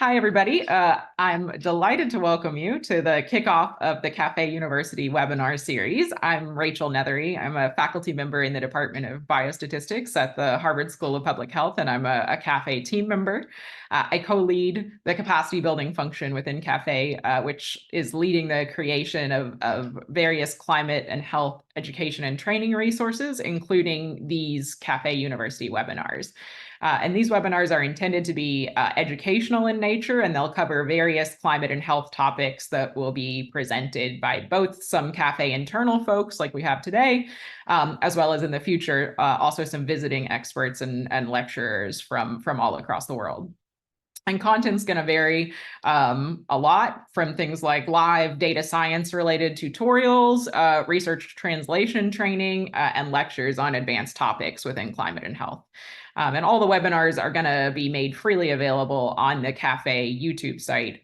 Hi, everybody. I'm delighted to welcome you to the kickoff of the CAFÉ University webinar series. I'm Rachel Nethery. I'm a faculty member in the Department of Biostatistics at the Harvard School of Public Health, and I'm a CAFÉ team member. I co-lead the capacity building function within CAFÉ, which is leading the creation of various climate and health education and training resources, including these CAFÉ University webinars. And these webinars are intended to be educational in nature, and they'll cover various climate and health topics that will be presented by both some CAFÉ internal folks like we have today, as well as in the future, also some visiting experts and lecturers from all across the world. And content's going to vary a lot, from things like live data science related tutorials, research translation training, and lectures on advanced topics within climate and health. And all the webinars are going to be made freely available on the CAFÉ YouTube site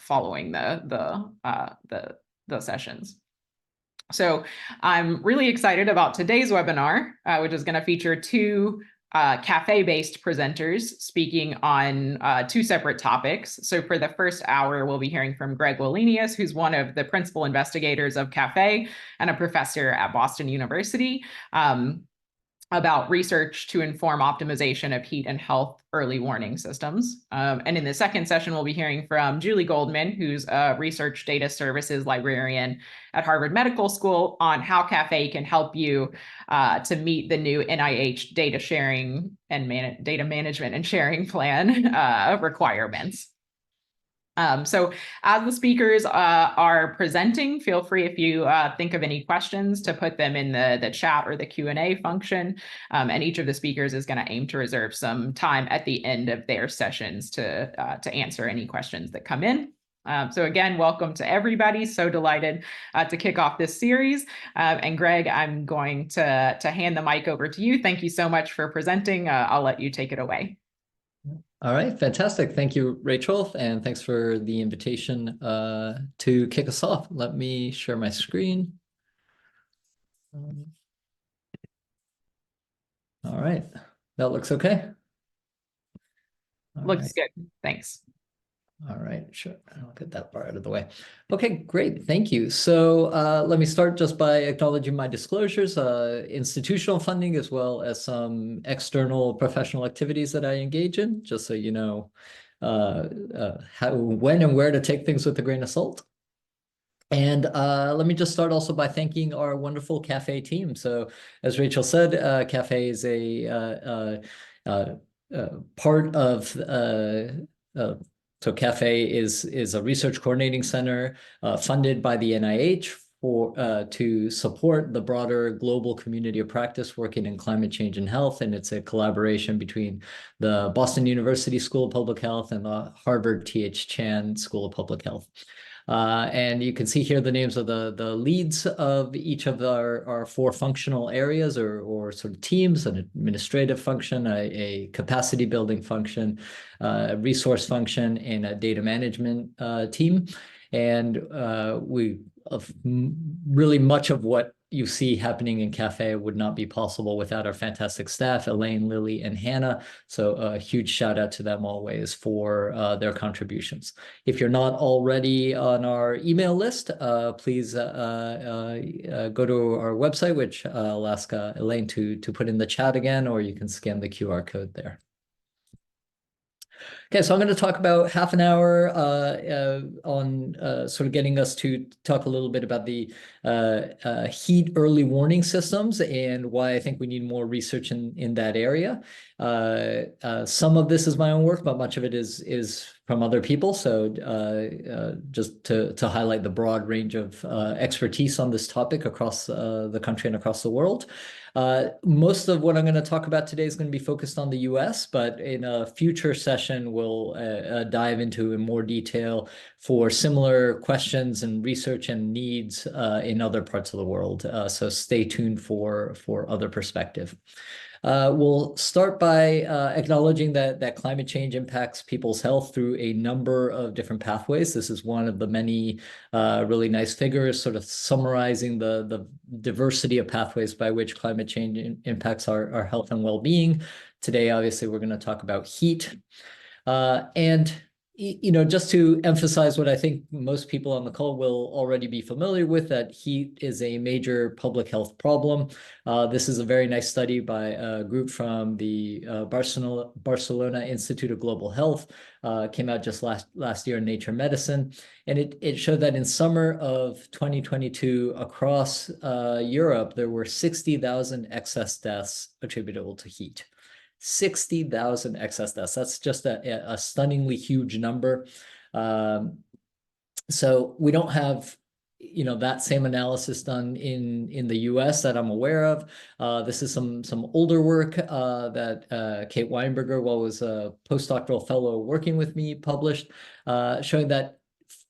following the sessions. So I'm really excited about today's webinar, which is going to feature two CAFÉ-based presenters speaking on two separate topics. So for the first hour, we'll be hearing from Greg Wellenius, who's one of the principal investigators of CAFÉ and a professor at Boston University, about research to inform optimization of heat and health early warning systems. And in the second session, we'll be hearing from Julie Goldman, who's a research data services librarian at Harvard Medical School, on how CAFÉ can help you to meet the new NIH data sharing and data management and sharing plan requirements. So as the speakers are presenting, feel free, if you think of any questions, to put them in the chat or the Q&A function. And each of the speakers is going to aim to reserve some time at the end of their sessions to answer any questions that come in. So again, welcome to everybody. So delighted to kick off this series. And Greg, I'm going to hand the mic over to you. Thank you so much for presenting. I'll let you take it away. All right, fantastic. Thank you, Rachel, and thanks for the invitation to kick us off. Let me share my screen. All right, that looks okay. Looks good, thanks. All right, sure. I'll get that part out of the way. Okay, great. Thank you. So let me start just by acknowledging my disclosures, institutional funding, as well as some external professional activities that I engage in, just so you know how, when and where to take things with a grain of salt. And let me just start also by thanking our wonderful CAFÉ team. So as Rachel said, CAFÉ is a part of so CAFÉ is a research coordinating center funded by the NIH to support the broader global community of practice working in climate change and health. And it's a collaboration between the Boston University School of Public Health and the Harvard T.H. Chan School of Public Health. And you can see here the names of the leads of each of our four functional areas or sort of teams: an administrative function, a capacity building function, a resource function, and a data management team. And really much of what you see happening in CAFÉ would not be possible without our fantastic staff, Elaine, Lily, and Hannah. So a huge shout out to them always for their contributions. If you're not already on our email list, please go to our website, which I'll ask Elaine to put in the chat again, or you can scan the QR code there. Okay, so I'm going to talk about half an hour on sort of getting us to talk a little bit about the heat early warning systems and why I think we need more research in that area. Some of this is my own work, but much of it is from other people. So just to highlight the broad range of expertise on this topic across the country and across the world. Most of what I'm going to talk about today is going to be focused on the US, but in a future session, we'll dive into in more detail for similar questions and research and needs in other parts of the world. So stay tuned for other perspective. We'll start by acknowledging that climate change impacts people's health through a number of different pathways. This is one of the many really nice figures sort of summarizing the diversity of pathways by which climate change impacts our health and well-being. Today, obviously, we're going to talk about heat. And Just to emphasize what I think most people on the call will already be familiar with, that heat is a major public health problem. This is a very nice study by a group from the Barcelona Institute of Global Health. Came out just last year in Nature Medicine. And it showed that in summer of 2022, across Europe, there were 60,000 excess deaths attributable to heat. 60,000 excess deaths. That's just a stunningly huge number. So we don't have that same analysis done in the US that I'm aware of. This is some older work that Kate Weinberger, while was a postdoctoral fellow working with me, published, showing that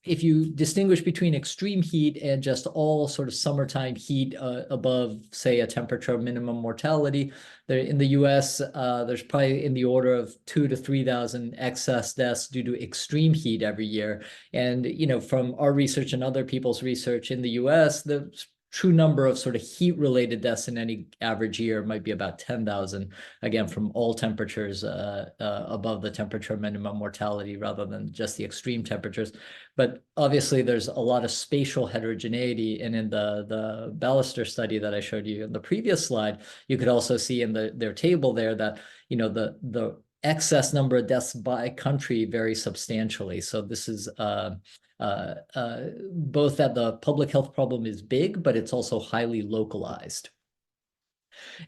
if you distinguish between extreme heat and just all sort of summertime heat above, say, a temperature of minimum mortality, there in the US, there's probably in the order of 2,000 to 3,000 excess deaths due to extreme heat every year. And, from our research and other people's research in the US, the true number of sort of heat-related deaths in any average year might be about 10,000, again, from all temperatures above the temperature minimum mortality rather than just the extreme temperatures. But obviously, there's a lot of spatial heterogeneity. And in the Ballister study that I showed you in the previous slide, you could also see in their table there that, the excess number of deaths by country vary substantially. So this is both that the public health problem is big, but it's also highly localized.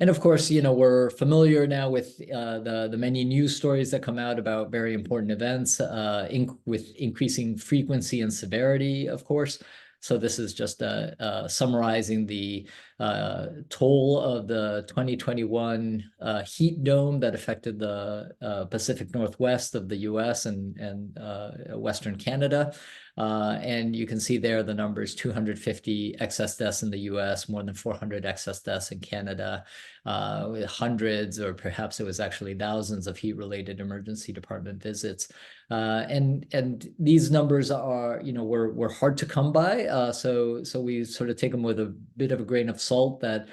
And of course, we're familiar now with the many news stories that come out about very important events with increasing frequency and severity, of course. So this is just summarizing the toll of the 2021 heat dome that affected the Pacific Northwest of the US and Western Canada. And you can see there the numbers: 250 excess deaths in the US, more than 400 excess deaths in Canada, with hundreds, or perhaps it was actually thousands, of heat-related emergency department visits. And these numbers are, were hard to come by. So we sort of take them with a bit of a grain of salt, that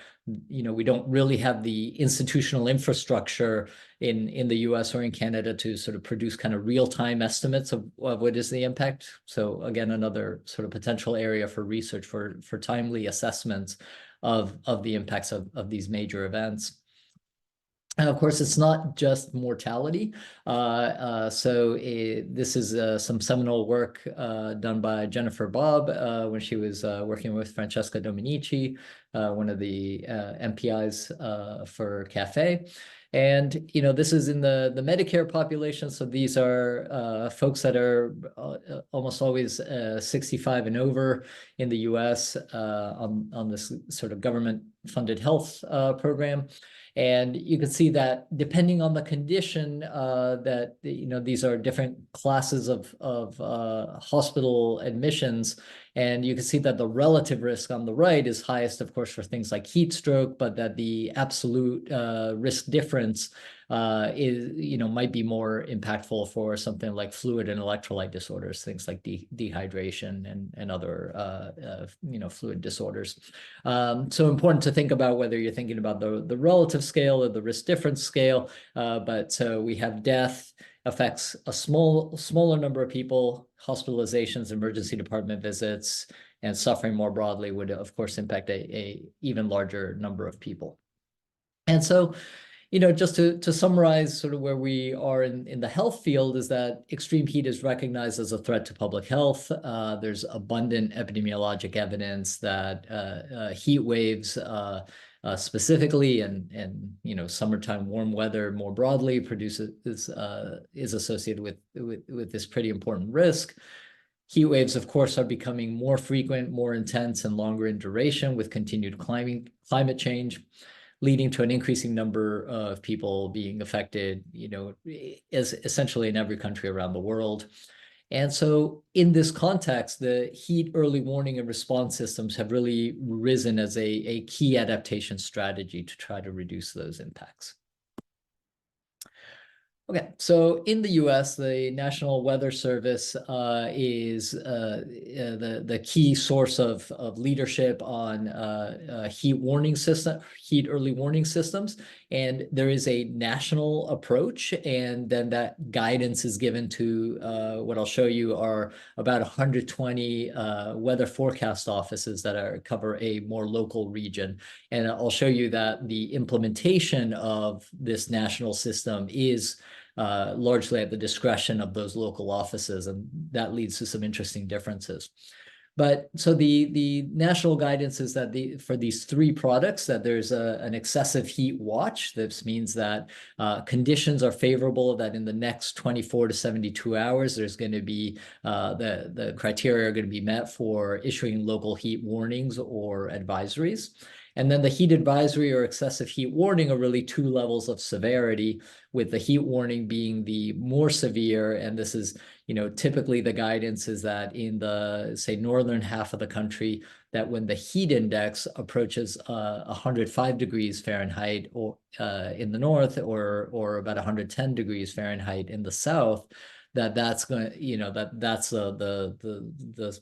we don't really have the institutional infrastructure in the US or in Canada to sort of produce kind of real-time estimates of what is the impact. So again, another sort of potential area for research for timely assessments of the impacts of these major events. And of course, it's not just mortality. This is some seminal work done by Jennifer Bobb when she was working with Francesca Dominici, one of the MPIs for CAFÉ. And, this is in the Medicare population. So these are folks that are almost always 65 and over in the US on this sort of government-funded health program. And you can see that depending on the condition, that these are different classes of hospital admissions. And you can see that the relative risk on the right is highest, of course, for things like heat stroke, but that the absolute risk difference is, might be more impactful for something like fluid and electrolyte disorders, things like dehydration and other, fluid disorders. So important to think about whether you're thinking about the relative scale or the risk difference scale. But so we have death affects a smaller number of people, hospitalizations, emergency department visits, and suffering more broadly would, of course, impact a even larger number of people. And so, just to summarize sort of where we are in the health field, is that extreme heat is recognized as a threat to public health. There's abundant epidemiologic evidence that heat waves specifically and summertime warm weather more broadly is associated with this pretty important risk. Heat waves, of course, are becoming more frequent, more intense, and longer in duration with continued climate change, leading to an increasing number of people being affected, as essentially in every country around the world. And so in this context, the heat early warning and response systems have really risen as a key adaptation strategy to try to reduce those impacts. Okay, so in the US, the National Weather Service is the key source of leadership on heat early warning systems. And there is a national approach, and then that guidance is given to what I'll show you are about 120 weather forecast offices that cover a more local region. And I'll show you that the implementation of this national system is largely at the discretion of those local offices, and that leads to some interesting differences. But so the national guidance is that for these three products that there's an excessive heat watch. This means that conditions are favorable, that in the next 24 to 72 hours, there's going to be the criteria are going to be met for issuing local heat warnings or advisories. And then the heat advisory or excessive heat warning are really two levels of severity, with the heat warning being the more severe. And this is, typically the guidance is that in the, say, northern half of the country, that when the heat index approaches 105 degrees Fahrenheit or in the north, or about 110 degrees Fahrenheit in the south, that's going to, that's the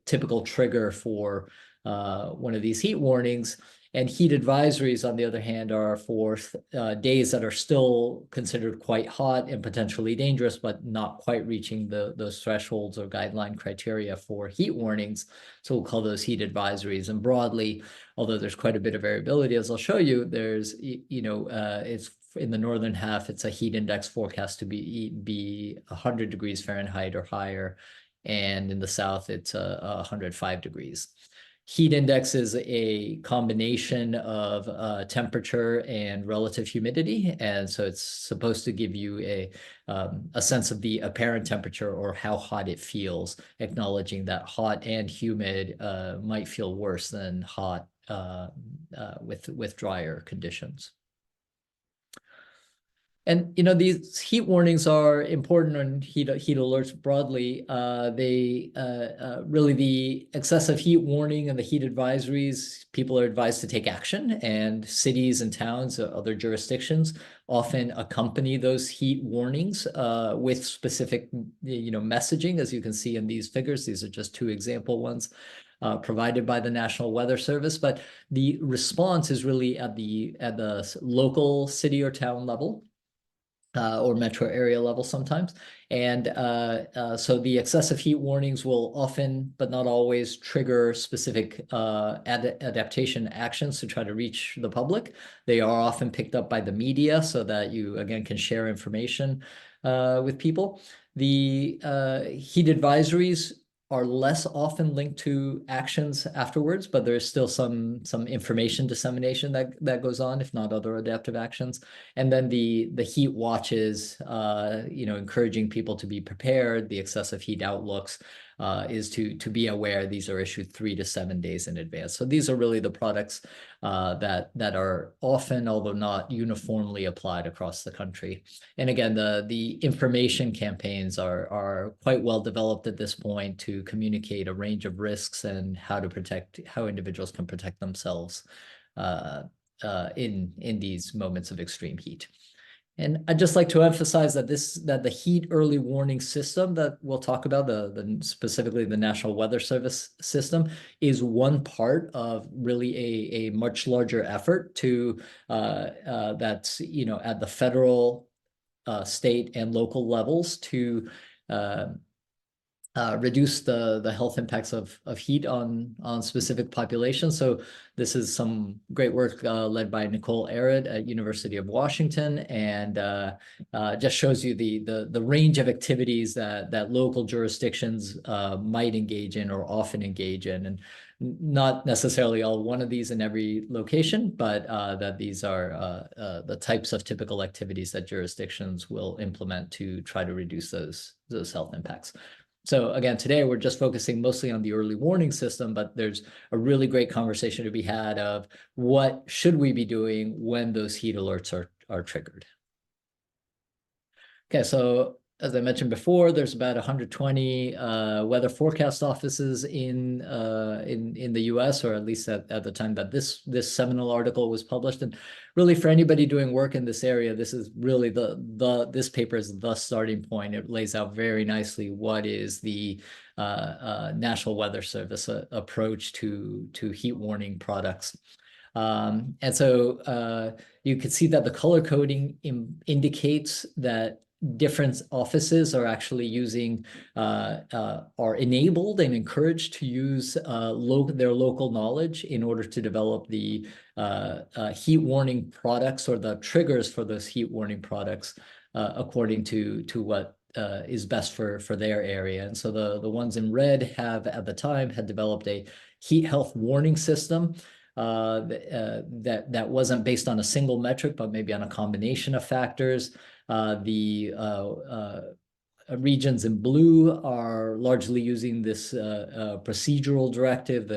typical trigger for one of these heat warnings. And heat advisories, on the other hand, are for days that are still considered quite hot and potentially dangerous, but not quite reaching those thresholds or guideline criteria for heat warnings. So we'll call those heat advisories. And broadly, although there's quite a bit of variability, as I'll show you, there's, it's in the northern half, it's a heat index forecast to be 100 degrees Fahrenheit or higher. And in the south, it's 105 degrees. Heat index is a combination of temperature and relative humidity. And so it's supposed to give you a sense of the apparent temperature or how hot it feels, acknowledging that hot and humid might feel worse than hot with drier conditions. And these heat warnings are important, and heat alerts broadly. They really, the excessive heat warning and the heat advisories, people are advised to take action, and cities and towns, other jurisdictions, often accompany those heat warnings with specific messaging, as you can see in these figures. These are just two example ones provided by the National Weather Service, but the response is really at the local city or town level. Or metro area level sometimes. And so the excessive heat warnings will often, but not always, trigger specific adaptation actions to try to reach the public. They are often picked up by the media so that you, again, can share information with people. The heat advisories are less often linked to actions afterwards, but there's still some information dissemination that goes on, if not other adaptive actions. And then the heat watches, encouraging people to be prepared. The excessive heat outlooks is to be aware these are issued 3 to 7 days in advance. So these are really the products that are often, although not uniformly, applied across the country. And again, the information campaigns are quite well developed at this point to communicate a range of risks and how individuals can protect themselves in these moments of extreme heat. And I'd just like to emphasize that the heat early warning system that we'll talk about, specifically the National Weather Service system, is one part of really a much larger effort to that's at the federal, state, and local levels to reduce the health impacts of heat on specific populations. So this is some great work led by Nicole Arid at University of Washington, and just shows you the range of activities that local jurisdictions might engage in or often engage in, and not necessarily all one of these in every location, but that these are the types of typical activities that jurisdictions will implement to try to reduce those health impacts. So again, today we're just focusing mostly on the early warning system, but there's a really great conversation to be had of what should we be doing when those heat alerts are triggered. Okay, so as I mentioned before, there's about 120 weather forecast offices in the US, or at least at the time that this seminal article was published. And really, for anybody doing work in this area, this is really this paper is the starting point. It lays out very nicely what is the National Weather Service approach to heat warning products. And so you can see that the color coding indicates that different offices are actually using, are enabled and encouraged to use their local knowledge in order to develop the heat warning products or the triggers for those heat warning products according to what is best for their area. And so the ones in red have at the time had developed a heat health warning system that wasn't based on a single metric, but maybe on a combination of factors. The regions in blue are largely using this procedural directive,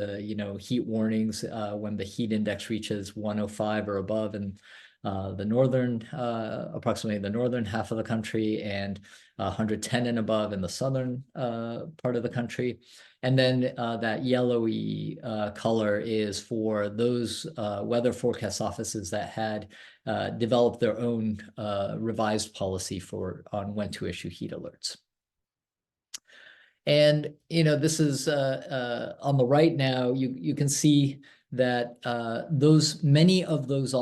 heat warnings when the heat index reaches 105 or above, and the northern, approximately the northern half of the country, and 110 and above in the southern part of the country. And then that yellowy color is for those weather forecast offices that had developed their own revised policy on when to issue heat alerts. And, this is on the right now, you can see that many of those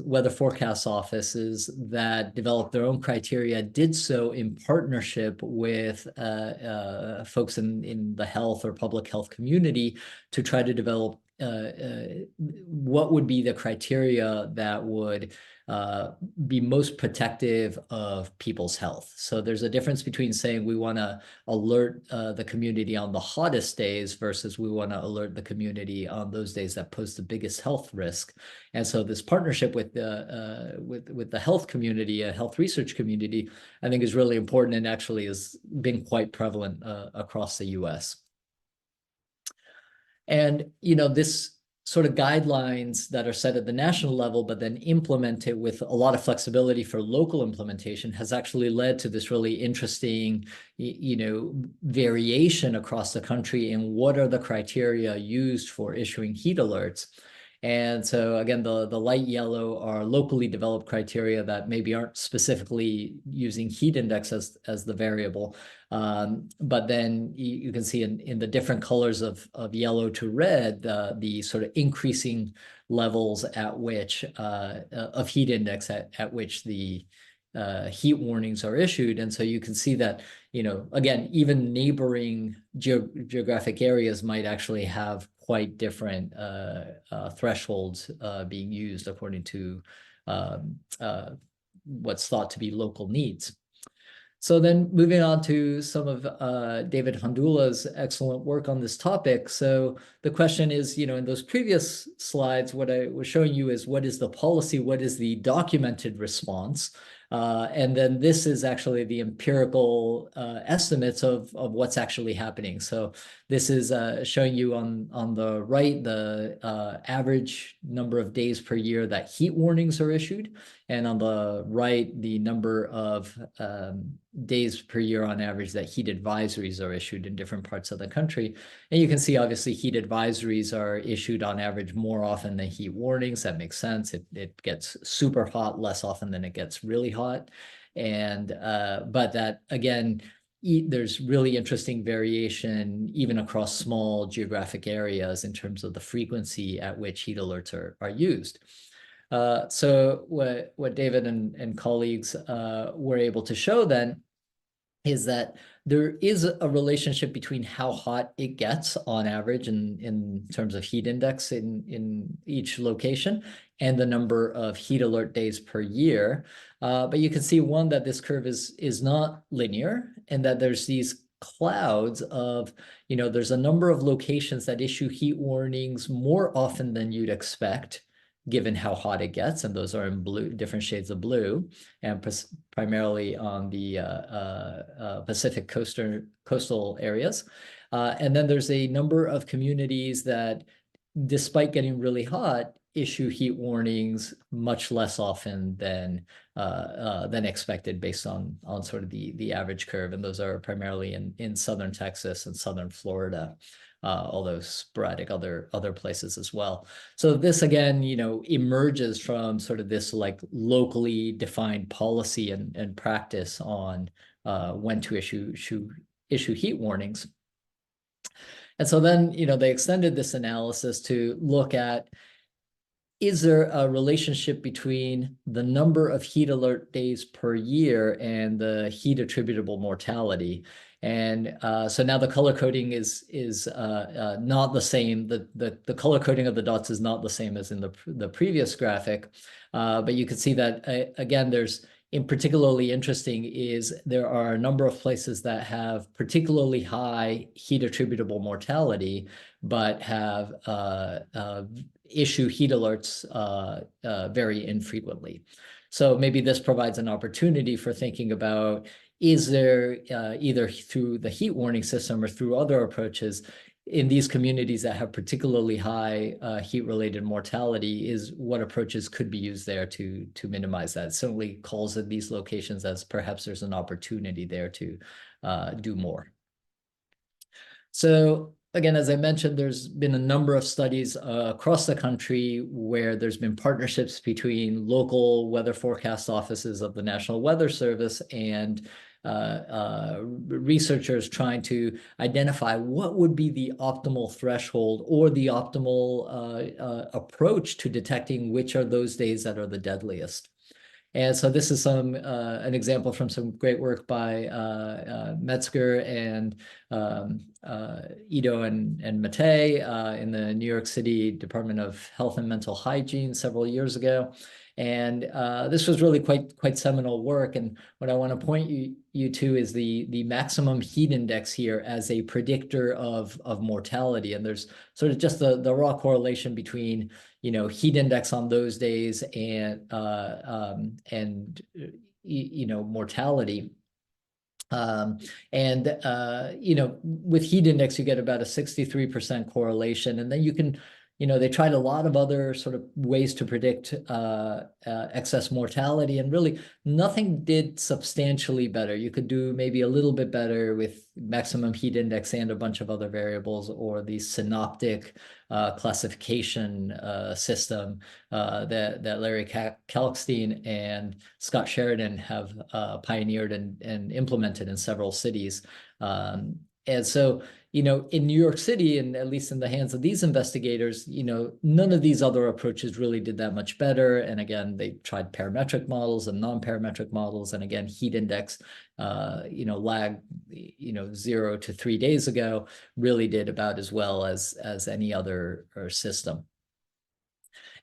weather forecast offices that developed their own criteria did so in partnership with folks in the health or public health community to try to develop what would be the criteria that would be most protective of people's health. So there's a difference between saying we want to alert the community on the hottest days versus we want to alert the community on those days that pose the biggest health risk. And so this partnership with the health community, a health research community, I think is really important and actually has been quite prevalent across the US. And, this sort of guidelines that are set at the national level, but then implemented with a lot of flexibility for local implementation has actually led to this really interesting, variation across the country in what are the criteria used for issuing heat alerts. And so again, the light yellow are locally developed criteria that maybe aren't specifically using heat index as the variable. But then you can see in the different colors of yellow to red, the sort of increasing levels at which of heat index at which the heat warnings are issued. And so you can see that, again, even neighboring geographic areas might actually have quite different thresholds being used according to what's thought to be local needs. So then moving on to some of David Handula's excellent work on this topic. So the question is, in those previous slides, what I was showing you is what is the policy, what is the documented response? And then this is actually the empirical estimates of what's actually happening. So this is showing you on the right the average number of days per year that heat warnings are issued, and on the right the number of days per year on average that heat advisories are issued in different parts of the country. And you can see obviously heat advisories are issued on average more often than heat warnings. That makes sense. It gets super hot less often than it gets really hot. And but that again, there's really interesting variation even across small geographic areas in terms of the frequency at which heat alerts are used. So what David and colleagues were able to show then is that there is a relationship between how hot it gets on average in terms of heat index in each location and the number of heat alert days per year. But you can see that this curve is not linear, and that there's these clouds of, there's a number of locations that issue heat warnings more often than you'd expect, given how hot it gets, and those are in blue, different shades of blue, and primarily on the Pacific coastal areas. And then there's a number of communities that, despite getting really hot, issue heat warnings much less often than expected based on sort of the average curve. And those are primarily in southern Texas and southern Florida. Although sporadic other places as well. So this again, emerges from sort of this like locally defined policy and practice on when to issue heat warnings. And so then, they extended this analysis to look at is there a relationship between the number of heat alert days per year and the heat attributable mortality? And so now the color coding is not the same. The color coding of the dots is not the same as in the previous graphic, but you can see that again, there's particularly interesting is there are a number of places that have particularly high heat attributable mortality, but have issue heat alerts very infrequently. So maybe this provides an opportunity for thinking about, is there either through the heat warning system or through other approaches in these communities that have particularly high heat-related mortality, is what approaches could be used there to minimize that? It certainly calls at these locations as perhaps there's an opportunity there to do more. So again, as I mentioned, there's been a number of studies across the country where there's been partnerships between local weather forecast offices of the National Weather Service and researchers trying to identify what would be the optimal threshold or the optimal approach to detecting which are those days that are the deadliest. And so this is an example from some great work by Metzger and Ito and Matei in the New York City Department of Health and Mental Hygiene several years ago. And this was really quite seminal work. And what I want to point you to is the maximum heat index here as a predictor of mortality. And there's sort of just the raw correlation between heat index on those days and mortality. With heat index, you get about a 63% correlation, and then you can, they tried a lot of other sort of ways to predict excess mortality, and really nothing did substantially better. You could do maybe a little bit better with maximum heat index and a bunch of other variables, or the synoptic classification system that Larry Kalkstein and Scott Sheridan have pioneered and implemented in several cities. And so, in New York City, and at least in the hands of these investigators, none of these other approaches really did that much better. And again, they tried parametric models and non-parametric models. And again, heat index, lag, 0 to 3 days ago, really did about as well as any other system.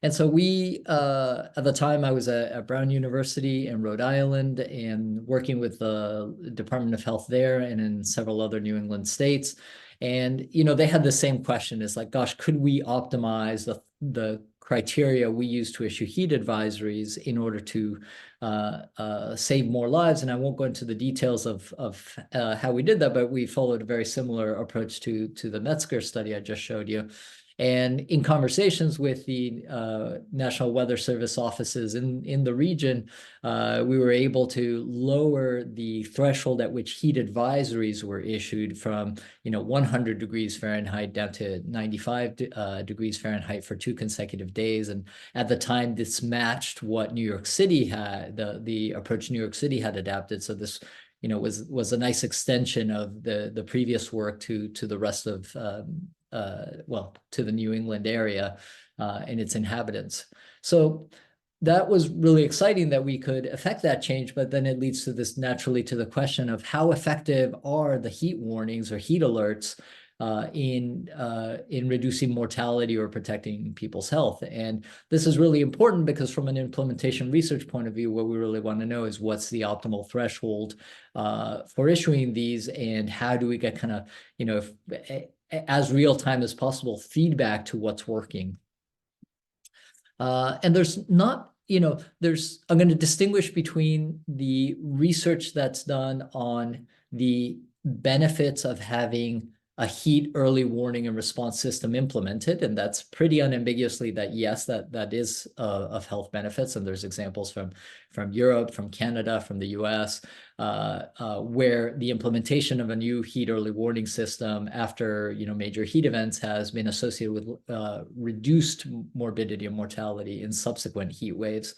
And so we, at the time, I was at Brown University in Rhode Island and working with the Department of Health there and in several other New England states. And, they had the same question. It's like, gosh, could we optimize the criteria we use to issue heat advisories in order to save more lives? And I won't go into the details of how we did that, but we followed a very similar approach to the Metzger study I just showed you. And in conversations with the National Weather Service offices in the region, we were able to lower the threshold at which heat advisories were issued from 100 degrees Fahrenheit down to 95 degrees Fahrenheit for 2 consecutive days. And at the time, this matched what New York City had, the approach New York City had adapted. So this was a nice extension of the previous work to the rest of to the New England area and its inhabitants. So that was really exciting that we could affect that change, but then it leads to this naturally to the question of how effective are the heat warnings or heat alerts in reducing mortality or protecting people's health. And this is really important because from an implementation research point of view, what we really want to know is what's the optimal threshold for issuing these, and how do we get kind of, as real time as possible, feedback to what's working. And there's not, I'm going to distinguish between the research that's done on the benefits of having a heat early warning and response system implemented. And that's pretty unambiguously that, yes, that is of health benefits. And there's examples from Europe, from Canada, from the US, where the implementation of a new heat early warning system after major heat events has been associated with reduced morbidity and mortality in subsequent heat waves.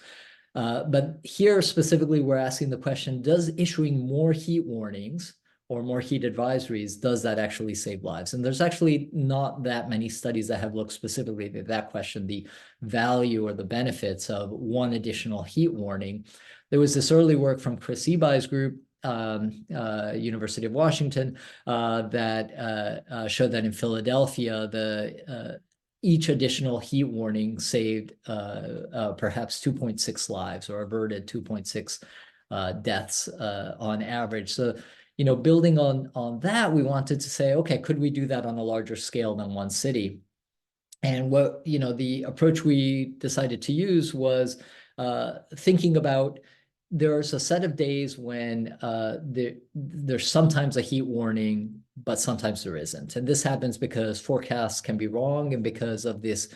But here specifically, we're asking the question, does issuing more heat warnings or more heat advisories, does that actually save lives? And there's actually not that many studies that have looked specifically at that question, the value or the benefits of one additional heat warning. There was this early work from Chris Ebai's group, University of Washington, that showed that in Philadelphia, each additional heat warning saved perhaps 2.6 lives, or averted 2.6 deaths on average. So, building on that, we wanted to say, okay, could we do that on a larger scale than one city? And what, the approach we decided to use was thinking about, there's a set of days when there's sometimes a heat warning, but sometimes there isn't. And this happens because forecasts can be wrong, and because of this,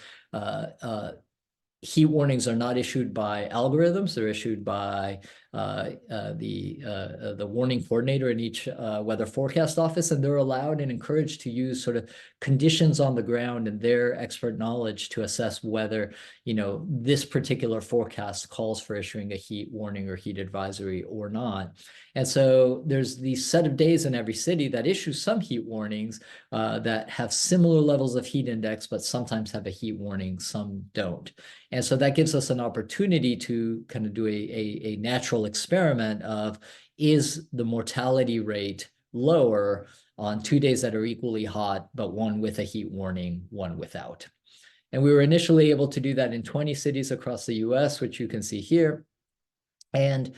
heat warnings are not issued by algorithms. They're issued by the warning coordinator in each weather forecast office, and they're allowed and encouraged to use sort of conditions on the ground and their expert knowledge to assess whether, this particular forecast calls for issuing a heat warning or heat advisory or not. And so there's these set of days in every city that issue some heat warnings that have similar levels of heat index, but sometimes have a heat warning, some don't. And so that gives us an opportunity to kind of do a natural experiment of, is the mortality rate lower on 2 days that are equally hot, but one with a heat warning, one without? And we were initially able to do that in 20 cities across the US, which you can see here. And,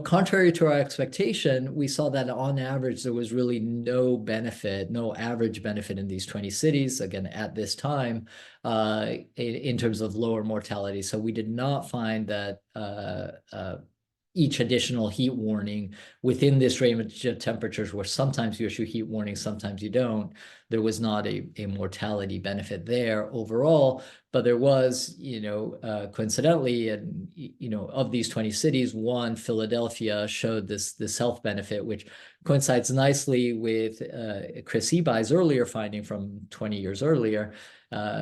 contrary to our expectation, we saw that on average, there was really no benefit, no average benefit in these 20 cities, again, at this time, in terms of lower mortality. So we did not find that each additional heat warning within this range of temperatures, where sometimes you issue heat warnings, sometimes you don't, there was not a mortality benefit there overall. But there was, coincidentally, and of these 20 cities, one, Philadelphia, showed this health benefit, which coincides nicely with Chris Ebai's earlier finding from 20 years earlier.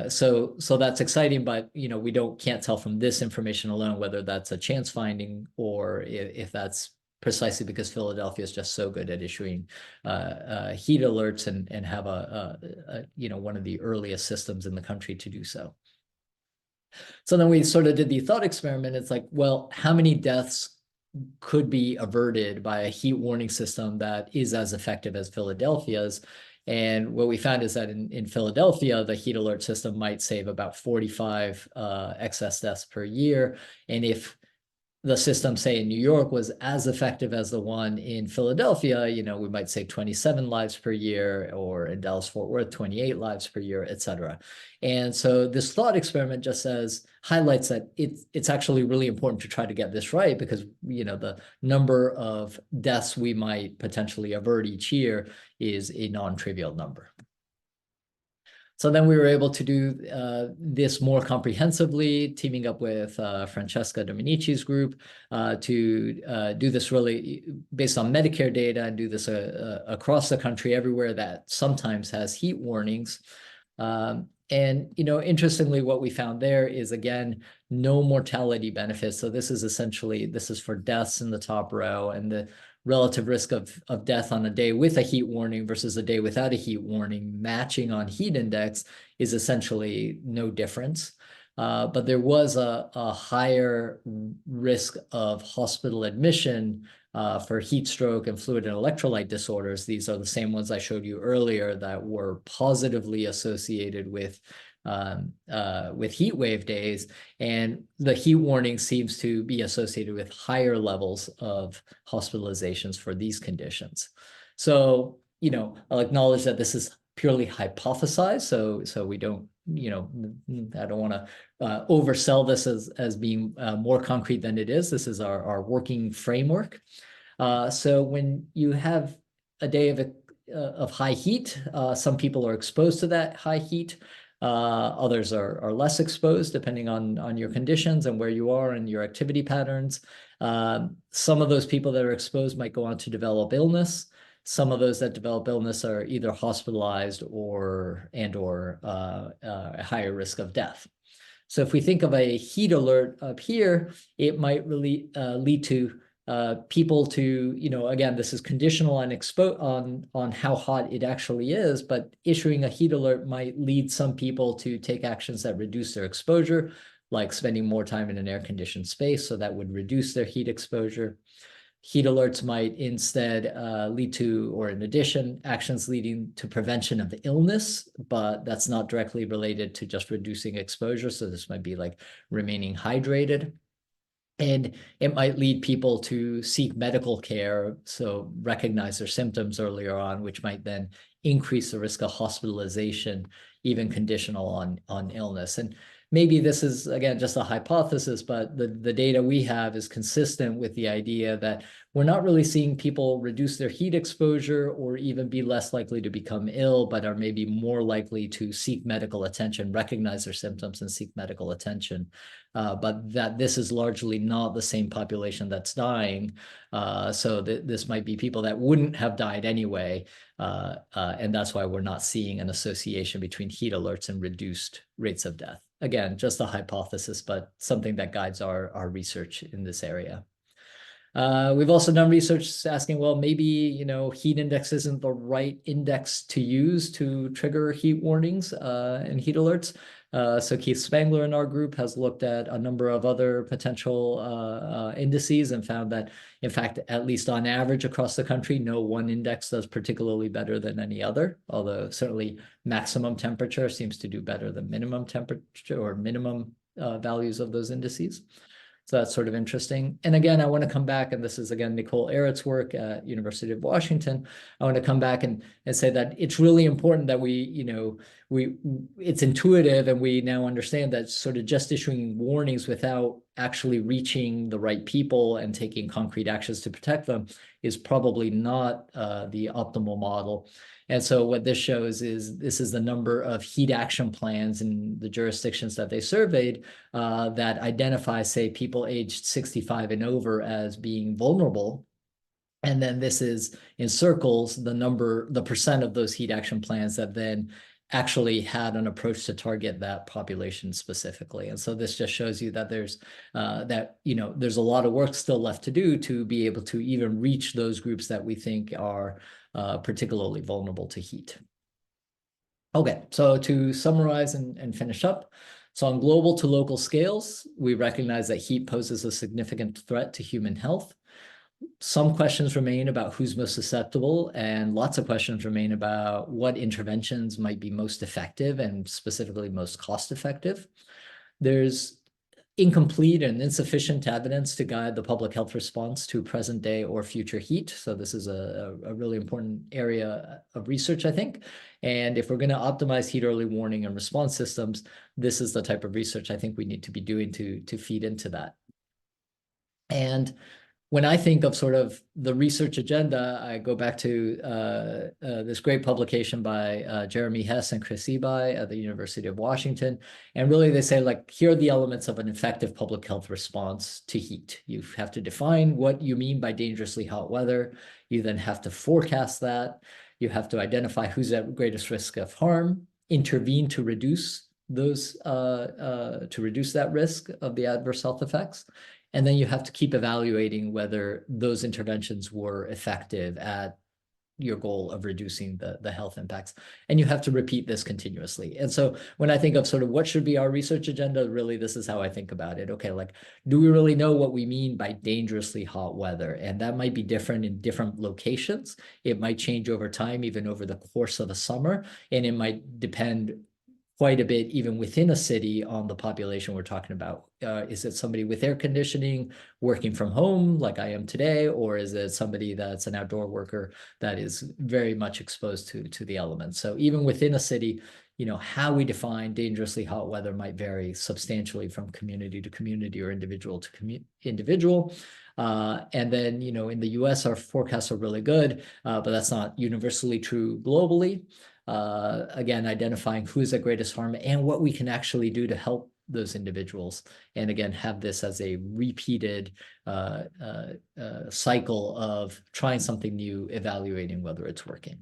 So that's exciting, but we can't tell from this information alone whether that's a chance finding, or if that's precisely because Philadelphia is just so good at issuing heat alerts and have one of the earliest systems in the country to do so. So then we sort of did the thought experiment. It's like, well, how many deaths could be averted by a heat warning system that is as effective as Philadelphia's? And what we found is that in Philadelphia, the heat alert system might save about 45 excess deaths per year. And if the system, say in New York, was as effective as the one in Philadelphia, we might say 27 lives per year, or in Dallas-Fort Worth, 28 lives per year, et cetera. And so this thought experiment just highlights that it's actually really important to try to get this right, because, the number of deaths we might potentially avert each year is a non-trivial number. So then we were able to do this more comprehensively, teaming up with Francesca Domenici's group to do this really based on Medicare data, and do this across the country, everywhere that sometimes has heat warnings. And, interestingly, what we found there is, again, no mortality benefits. So this is for deaths in the top row, and the relative risk of death on a day with a heat warning versus a day without a heat warning, matching on heat index, is essentially no difference. But there was a higher risk of hospital admission for heat stroke and fluid and electrolyte disorders. These are the same ones I showed you earlier that were positively associated with heat wave days, and the heat warning seems to be associated with higher levels of hospitalizations for these conditions. So, I'll acknowledge that this is purely hypothesized, so we don't, I don't want to oversell this as being more concrete than it is. This is our working framework. So when you have a day of high heat, some people are exposed to that high heat. Others are less exposed, depending on your conditions and where you are and your activity patterns. Some of those people that are exposed might go on to develop illness. Some of those that develop illness are either hospitalized or a higher risk of death. So if we think of a heat alert up here, it might really lead to people to, again, this is conditional on how hot it actually is, but issuing a heat alert might lead some people to take actions that reduce their exposure, like spending more time in an air-conditioned space, so that would reduce their heat exposure. Heat alerts might instead lead to, or in addition, actions leading to prevention of illness, but that's not directly related to just reducing exposure. So this might be like remaining hydrated. And it might lead people to seek medical care, so recognize their symptoms earlier on, which might then increase the risk of hospitalization, even conditional on illness. And maybe this is, again, just a hypothesis, but the data we have is consistent with the idea that we're not really seeing people reduce their heat exposure or even be less likely to become ill, but are maybe more likely to seek medical attention, recognize their symptoms and seek medical attention. But that this is largely not the same population that's dying. So this might be people that wouldn't have died anyway. And that's why we're not seeing an association between heat alerts and reduced rates of death. Again, just a hypothesis, but something that guides our research in this area. We've also done research asking, well, maybe, heat index isn't the right index to use to trigger heat warnings and heat alerts. So Keith Spangler in our group has looked at a number of other potential indices and found that, in fact, at least on average across the country, no one index does particularly better than any other, although certainly maximum temperature seems to do better than minimum temperature or minimum values of those indices. So that's sort of interesting. And again, I want to come back, and this is again Nicole Ehret's work at University of Washington. I want to come back and say that it's really important that it's intuitive, and we now understand that sort of just issuing warnings without actually reaching the right people and taking concrete actions to protect them is probably not the optimal model. And so what this shows is this is the number of heat action plans in the jurisdictions that they surveyed that identify, say, people aged 65 and over as being vulnerable. And then this is in circles, the percent of those heat action plans that then actually had an approach to target that population specifically. And so this just shows you that there's a lot of work still left to do to be able to even reach those groups that we think are particularly vulnerable to heat. Okay, so to summarize and finish up, so on global to local scales, we recognize that heat poses a significant threat to human health. Some questions remain about who's most susceptible, and lots of questions remain about what interventions might be most effective and specifically most cost effective. There's incomplete and insufficient evidence to guide the public health response to present day or future heat. So this is a really important area of research, I think. And if we're going to optimize heat early warning and response systems, this is the type of research I think we need to be doing to feed into that. And when I think of sort of the research agenda, I go back to this great publication by Jeremy Hess and Chris Ebi at the University of Washington. And really they say, like, here are the elements of an effective public health response to heat. You have to define what you mean by dangerously hot weather. You then have to forecast that. You have to identify who's at greatest risk of harm, intervene to reduce that risk of the adverse health effects. And then you have to keep evaluating whether those interventions were effective at your goal of reducing the health impacts. And you have to repeat this continuously. And so when I think of sort of what should be our research agenda, really, this is how I think about it. Okay, like, do we really know what we mean by dangerously hot weather? And that might be different in different locations. It might change over time, even over the course of a summer. And it might depend quite a bit, even within a city, on the population we're talking about. Is it somebody with air conditioning working from home like I am today, or is it somebody that's an outdoor worker that is very much exposed to the elements? So even within a city, how we define dangerously hot weather might vary substantially from community to community or individual to individual. And then, in the US, our forecasts are really good, but that's not universally true globally. Again, identifying who's at greatest harm and what we can actually do to help those individuals. And again, have this as a repeated cycle of trying something new, evaluating whether it's working.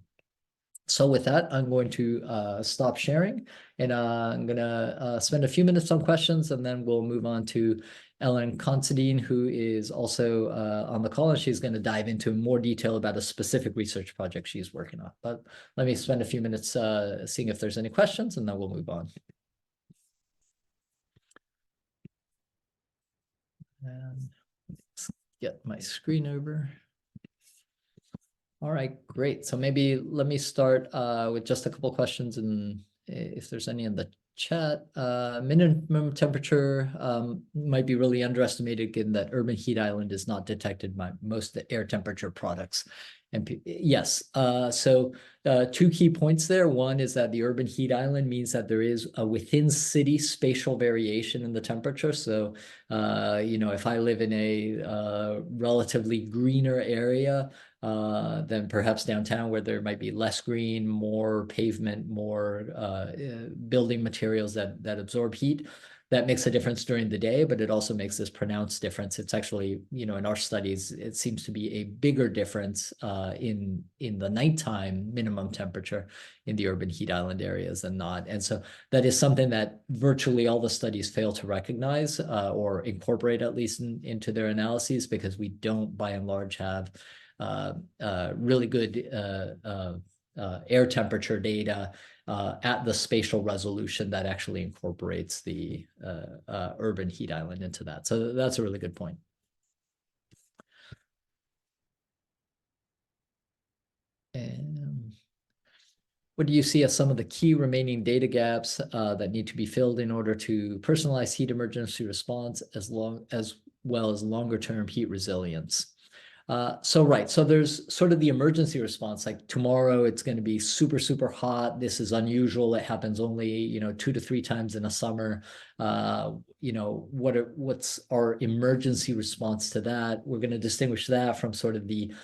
So with that, I'm going to stop sharing, and I'm going to spend a few minutes on questions, and then we'll move on to Ellen Considine, who is also on the call, and she's going to dive into more detail about a specific research project she's working on. But let me spend a few minutes seeing if there's any questions, and then we'll move on. And let's get my screen over. All right, great. So maybe let me start with just a couple questions, and if there's any in the chat. Minimum temperature might be really underestimated, given that urban heat island is not detected by most of the air temperature products. And yes, so two key points there. One is that the urban heat island means that there is a within city spatial variation in the temperature. So, if I live in a relatively greener area, than perhaps downtown, where there might be less green, more pavement, more building materials that absorb heat. That makes a difference during the day, but it also makes this pronounced difference. It's actually, in our studies, it seems to be a bigger difference in the nighttime minimum temperature in the urban heat island areas than not. And so that is something that virtually all the studies fail to recognize or incorporate, at least into their analyses, because we don't, by and large, have really good air temperature data at the spatial resolution that actually incorporates the urban heat island into that. So that's a really good point. And what do you see as some of the key remaining data gaps that need to be filled in order to personalize heat emergency response as well as longer term heat resilience? So there's sort of the emergency response, like tomorrow it's going to be super, super hot. This is unusual. It happens only, 2 to 3 times in a summer. What's our emergency response to that? We're going to distinguish that from sort of the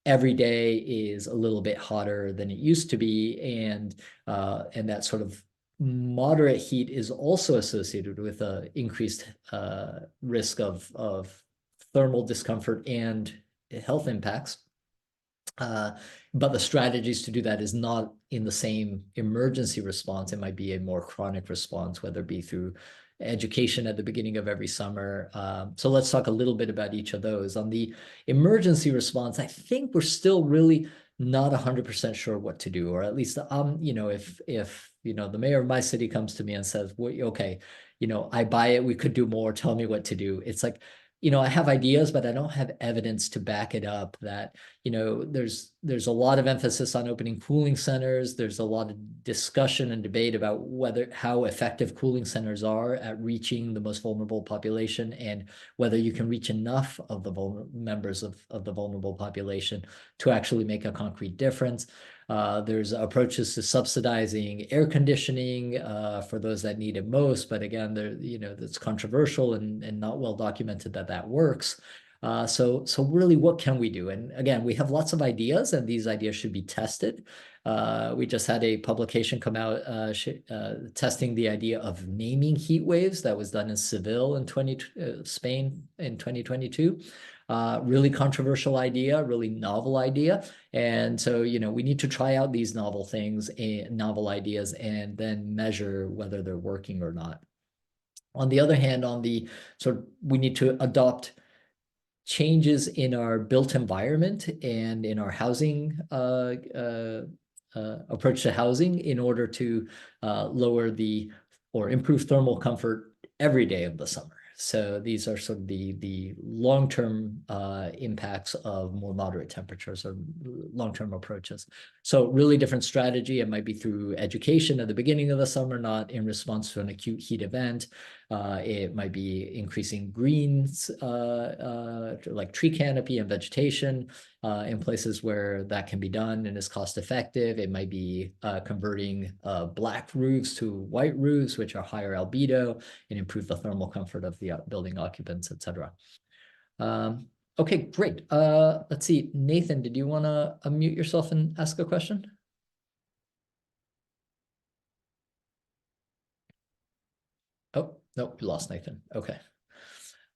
every day is a little bit hotter than it used to be. And that sort of moderate heat is also associated with an increased risk of thermal discomfort and health impacts. But the strategies to do that is not in the same emergency response. It might be a more chronic response, whether it be through education at the beginning of every summer. So let's talk a little bit about each of those. On the emergency response, I think we're still really not 100% sure what to do, or at least, if the mayor of my city comes to me and says, well, okay, I buy it, we could do more, tell me what to do. It's like, I have ideas, but I don't have evidence to back it up. That, there's a lot of emphasis on opening cooling centers. There's a lot of discussion and debate about how effective cooling centers are at reaching the most vulnerable population, and whether you can reach enough of the members of the vulnerable population to actually make a concrete difference. There's approaches to subsidizing air conditioning for those that need it most, but again, that's controversial and not well documented that works. So really, what can we do? And again, we have lots of ideas, and these ideas should be tested. We just had a publication come out testing the idea of naming heat waves. That was done in Seville in Spain in 2022. Really controversial idea, really novel idea. And so, we need to try out these novel things and novel ideas and then measure whether they're working or not. On the other hand, we need to adopt changes in our built environment and in our housing approach to housing in order to lower or improve thermal comfort every day of the summer. So these are sort of the long-term impacts of more moderate temperatures, or long-term approaches. So really different strategy. It might be through education at the beginning of the summer, not in response to an acute heat event. It might be increasing greens, like tree canopy and vegetation in places where that can be done and is cost effective. It might be converting black roofs to white roofs, which are higher albedo and improve the thermal comfort of the building occupants, etc. Okay, great. Let's see. Nathan, did you want to unmute yourself and ask a question? Oh, no, we lost Nathan. Okay.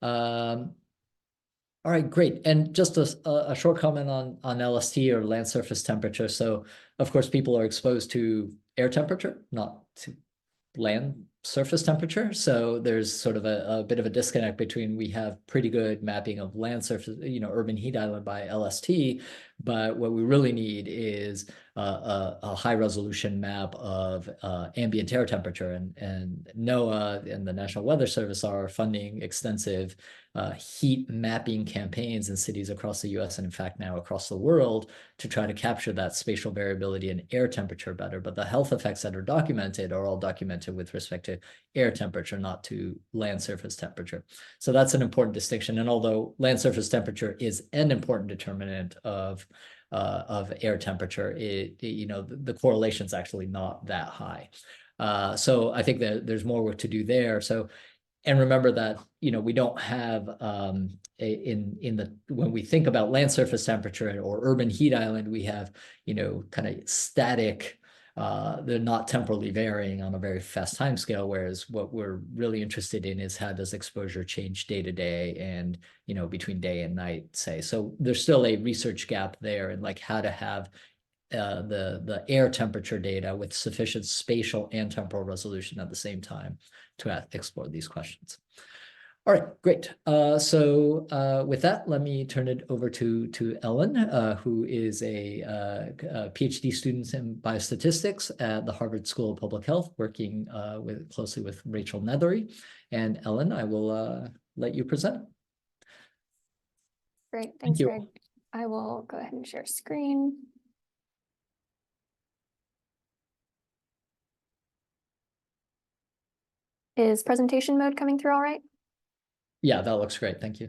All right, great. And just a short comment on LST, or land surface temperature. So of course, people are exposed to air temperature, not to land surface temperature. So there's sort of a bit of a disconnect between, we have pretty good mapping of land surface, urban heat island by LST, but what we really need is a high resolution map of ambient air temperature. And NOAA and the National Weather Service are funding extensive heat mapping campaigns in cities across the US, and in fact now across the world, to try to capture that spatial variability in air temperature better. But the health effects that are documented are all documented with respect to air temperature, not to land surface temperature. So that's an important distinction. And although land surface temperature is an important determinant of air temperature, the correlation is actually not that high. So I think that there's more work to do there. So, and remember that, we don't have when we think about land surface temperature or urban heat island, we have, kind of static, they're not temporally varying on a very fast time scale. Whereas what we're really interested in is, how does exposure change day to day and, between day and night, say. So there's still a research gap there, and like how to have the air temperature data with sufficient spatial and temporal resolution at the same time to explore these questions. All right, great. So with that, let me turn it over to Ellen, who is a PhD student in biostatistics at the Harvard School of Public Health, working closely with Rachel Nethery. And Ellen, I will let you present. Great, thanks, you. Greg. I will go ahead and share screen. Is presentation mode coming through all right? Yeah, that looks great. Thank you.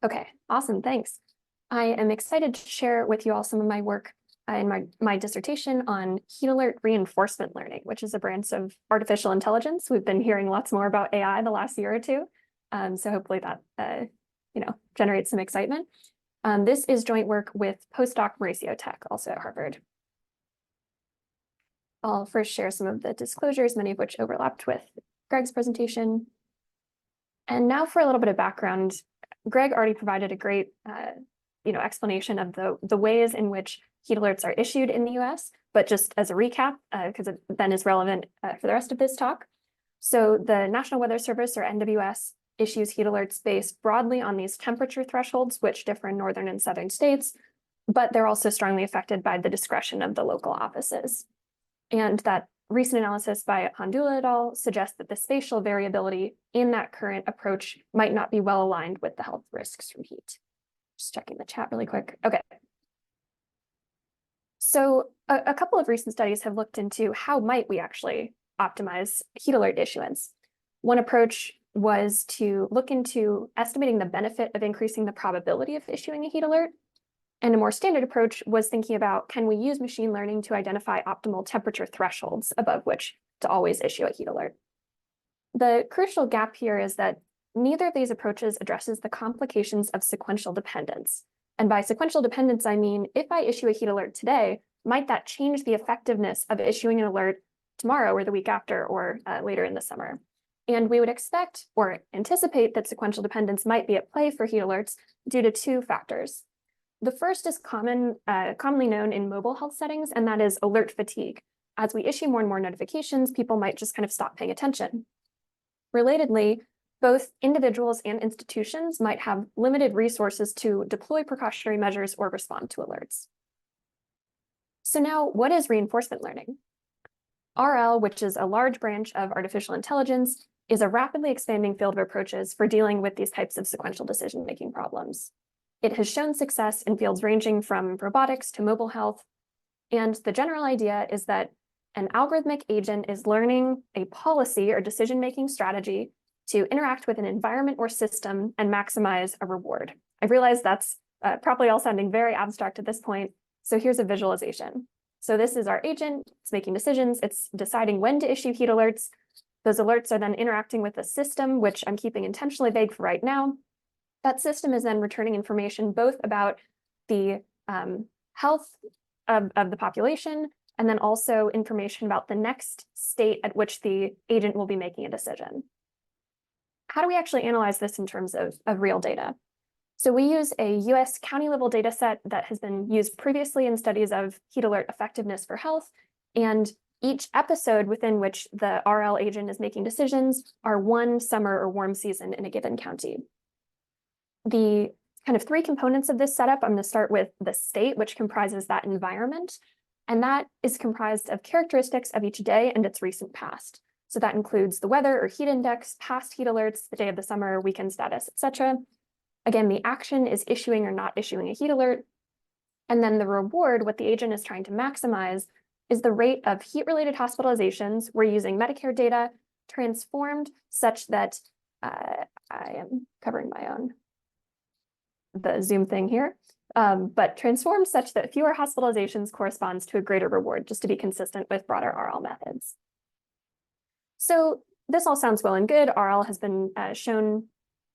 Okay, awesome, thanks. I am excited to share with you all some of my work in my dissertation on heat alert reinforcement learning, which is a branch of artificial intelligence. We've been hearing lots more about AI the last year or two. So hopefully that generates some excitement. This is joint work with postdoc Mauricio Tech, also at Harvard. I'll first share some of the disclosures, many of which overlapped with Greg's presentation. And now for a little bit of background. Greg already provided a great explanation of the ways in which heat alerts are issued in the US, but just as a recap, because it then is relevant for the rest of this talk. So the National Weather Service, or NWS, issues heat alerts based broadly on these temperature thresholds, which differ in northern and southern states, but they're also strongly affected by the discretion of the local offices. And that recent analysis by Handula et al. Suggests that the spatial variability in that current approach might not be well aligned with the health risks from heat. Just checking the chat really quick. Okay. So a couple of recent studies have looked into how might we actually optimize heat alert issuance. One approach was to look into estimating the benefit of increasing the probability of issuing a heat alert. And a more standard approach was thinking about, can we use machine learning to identify optimal temperature thresholds above which to always issue a heat alert? The crucial gap here is that neither of these approaches addresses the complications of sequential dependence. And by sequential dependence, I mean, if I issue a heat alert today, might that change the effectiveness of issuing an alert tomorrow or the week after or later in the summer? And we would expect or anticipate that sequential dependence might be at play for heat alerts due to two factors. The first is commonly known in mobile health settings, and that is alert fatigue. As we issue more and more notifications, people might just kind of stop paying attention. Relatedly, both individuals and institutions might have limited resources to deploy precautionary measures or respond to alerts. So now, what is reinforcement learning? RL, which is a large branch of artificial intelligence, is a rapidly expanding field of approaches for dealing with these types of sequential decision-making problems. It has shown success in fields ranging from robotics to mobile health. And the general idea is that an algorithmic agent is learning a policy or decision-making strategy to interact with an environment or system and maximize a reward. I realize that's probably all sounding very abstract at this point. So here's a visualization. So this is our agent. It's making decisions. It's deciding when to issue heat alerts. Those alerts are then interacting with a system, which I'm keeping intentionally vague for right now. That system is then returning information both about the health of the population, and then also information about the next state at which the agent will be making a decision. How do we actually analyze this in terms of real data? So we use a US county level data set that has been used previously in studies of heat alert effectiveness for health. And Each episode within which the RL agent is making decisions are one summer or warm season in a given county. The kind of three components of this setup, I'm going to start with the state, which comprises that environment. And that is comprised of characteristics of each day and its recent past. So that includes the weather or heat index, past heat alerts, the day of the summer, weekend status, etc. Again, the action is issuing or not issuing a heat alert. And then the reward, what the agent is trying to maximize, is the rate of heat-related hospitalizations. We're using Medicare data transformed such that I am covering my own the Zoom thing here, but transformed such that fewer hospitalizations corresponds to a greater reward, just to be consistent with broader RL methods. So this all sounds well and good. RL has been shown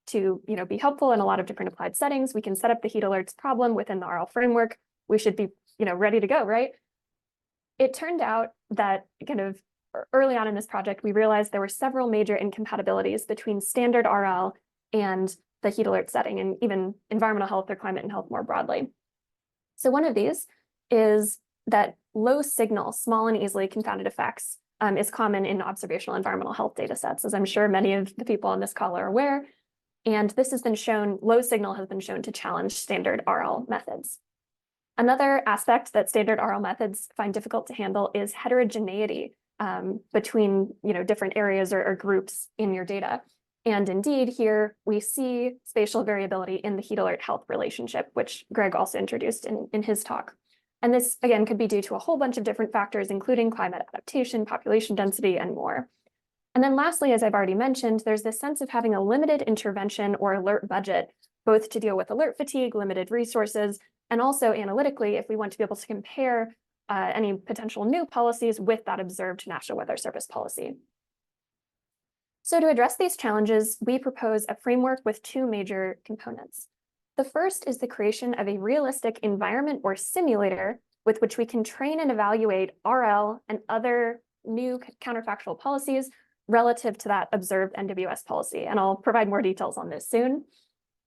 to be helpful in a lot of different applied settings. We can set up the heat alerts problem within the RL framework. We should be ready to go, right? It turned out that kind of early on in this project, we realized there were several major incompatibilities between standard RL and the heat alert setting, and even environmental health or climate and health more broadly. So one of these is that low signal, small and easily confounded effects is common in observational environmental health data sets, as I'm sure many of the people on this call are aware. And this has been shown, low signal has been shown to challenge standard RL methods. Another aspect that standard RL methods find difficult to handle is heterogeneity between different areas or groups in your data. And indeed, here we see spatial variability in the heat alert health relationship, which Greg also introduced in his talk. And this, again, could be due to a whole bunch of different factors, including climate adaptation, population density, and more. And then lastly, as I've already mentioned, there's this sense of having a limited intervention or alert budget, both to deal with alert fatigue, limited resources, and also analytically, if we want to be able to compare any potential new policies with that observed National Weather Service policy. So to address these challenges, we propose a framework with two major components. The first is the creation of a realistic environment or simulator with which we can train and evaluate RL and other new counterfactual policies relative to that observed NWS policy. And I'll provide more details on this soon.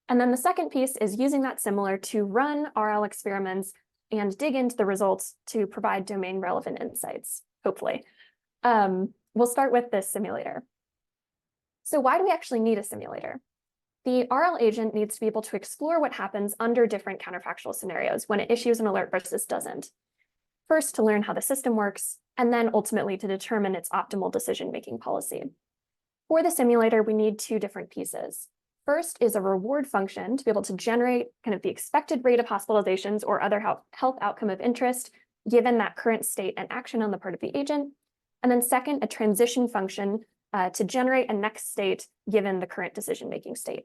And then the second piece is using that similar to run RL experiments and dig into the results to provide domain relevant insights, hopefully. We'll start with this simulator. So why do we actually need a simulator? The RL agent needs to be able to explore what happens under different counterfactual scenarios when it issues an alert versus doesn't. First, to learn how the system works, and then ultimately to determine its optimal decision-making policy. For the simulator, we need two different pieces. First is a reward function to be able to generate kind of the expected rate of hospitalizations or other health outcome of interest, given that current state and action on the part of the agent. And then second, a transition function to generate a next state given the current decision-making state.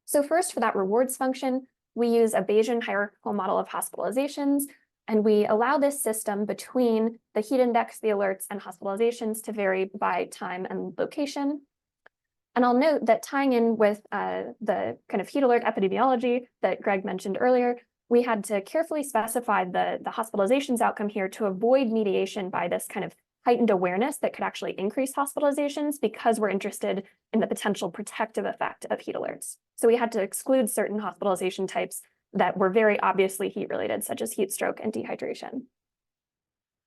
So first, for that rewards function, we use a Bayesian hierarchical model of hospitalizations, and we allow this system between the heat index, the alerts, and hospitalizations to vary by time and location. And I'll note that tying in with the kind of heat alert epidemiology that Greg mentioned earlier, we had to carefully specify the hospitalizations outcome here to avoid mediation by this kind of heightened awareness that could actually increase hospitalizations because we're interested in the potential protective effect of heat alerts. So we had to exclude certain hospitalization types that were very obviously heat-related, such as heat stroke and dehydration.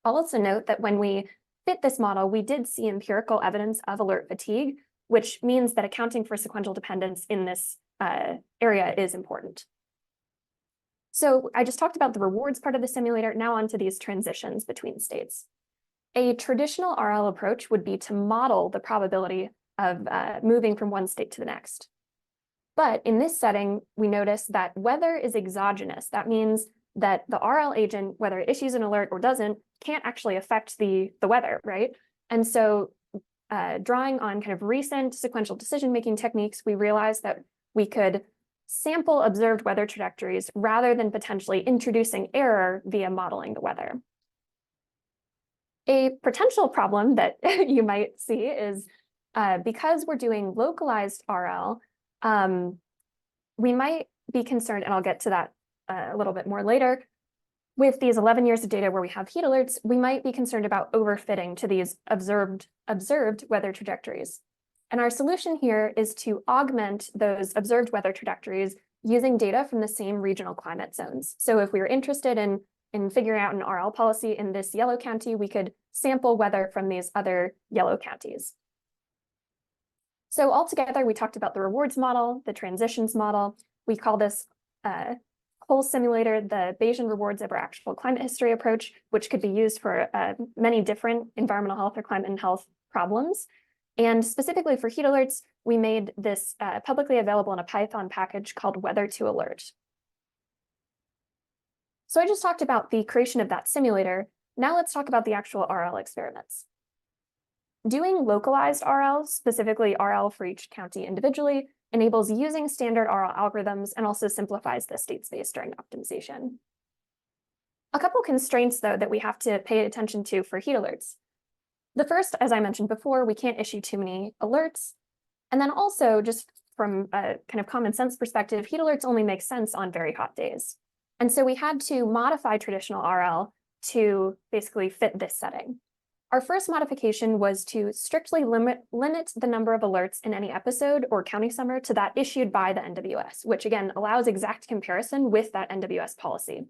I'll also note that when we fit this model, we did see empirical evidence of alert fatigue, which means that accounting for sequential dependence in this area is important. So I just talked about the rewards part of the simulator, now onto these transitions between states. A traditional RL approach would be to model the probability of moving from one state to the next. But in this setting, we notice that weather is exogenous. That means that the RL agent, whether it issues an alert or doesn't, can't actually affect the weather, right? And so drawing on kind of recent sequential decision-making techniques, we realized that we could sample observed weather trajectories rather than potentially introducing error via modeling the weather. A potential problem that you might see is because we're doing localized RL, we might be concerned, and I'll get to that a little bit more later, with these 11 years of data where we have heat alerts, we might be concerned about overfitting to these observed weather trajectories. And our solution here is to augment those observed weather trajectories using data from the same regional climate zones. So if we were interested in in figuring out an RL policy in this yellow county, we could sample weather from these other yellow counties. So altogether, we talked about the rewards model, the transitions model. We call this whole simulator the Bayesian rewards over actual climate history approach, which could be used for many different environmental health or climate and health problems. And specifically for heat alerts, we made this publicly available in a Python package called Weather to Alert. So I just talked about the creation of that simulator. Now let's talk about the actual RL experiments. Doing localized RL, specifically RL for each county individually, enables using standard RL algorithms and also simplifies the state space during optimization. A couple constraints, though, that we have to pay attention to for heat alerts. The first, as I mentioned before, we can't issue too many alerts. And then also, just from a kind of common sense perspective, heat alerts only make sense on very hot days. And so we had to modify traditional RL to basically fit this setting. Our first modification was to strictly limit the number of alerts in any episode or county summer to that issued by the NWS, which again allows exact comparison with that NWS policy.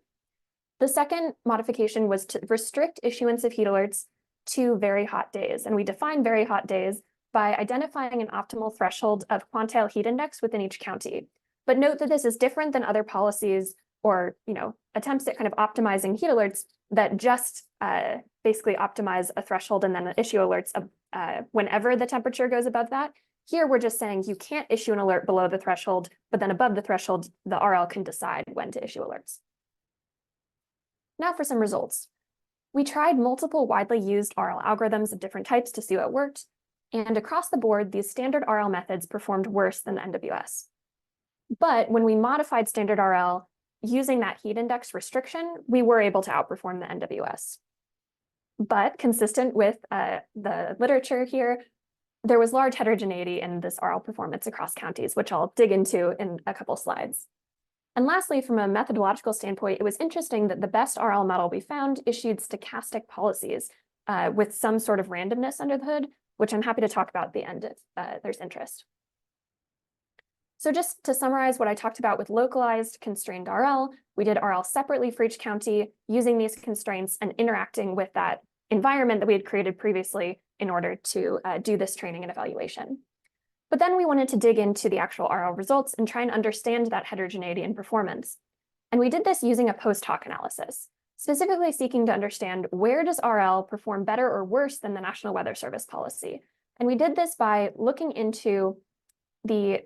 The second modification was to restrict issuance of heat alerts to very hot days. And we define very hot days by identifying an optimal threshold of quantile heat index within each county. But note that this is different than other policies or attempts at kind of optimizing heat alerts that just basically optimize a threshold and then issue alerts whenever the temperature goes above that. Here, we're just saying you can't issue an alert below the threshold, but then above the threshold, the RL can decide when to issue alerts. Now for some results. We tried multiple widely used RL algorithms of different types to see what worked, and across the board, these standard RL methods performed worse than the NWS. But when we modified standard RL using that heat index restriction, we were able to outperform the NWS. But consistent with the literature here, there was large heterogeneity in this RL performance across counties, which I'll dig into in a couple slides. And lastly, from a methodological standpoint, it was interesting that the best RL model we found issued stochastic policies with some sort of randomness under the hood, which I'm happy to talk about at the end if there's interest. So just to summarize what I talked about with localized constrained RL, we did RL separately for each county using these constraints and interacting with that environment that we had created previously in order to do this training and evaluation. But then we wanted to dig into the actual RL results and try and understand that heterogeneity in performance. And we did this using a post-hoc analysis, specifically seeking to understand where does RL perform better or worse than the National Weather Service policy. And we did this by looking into the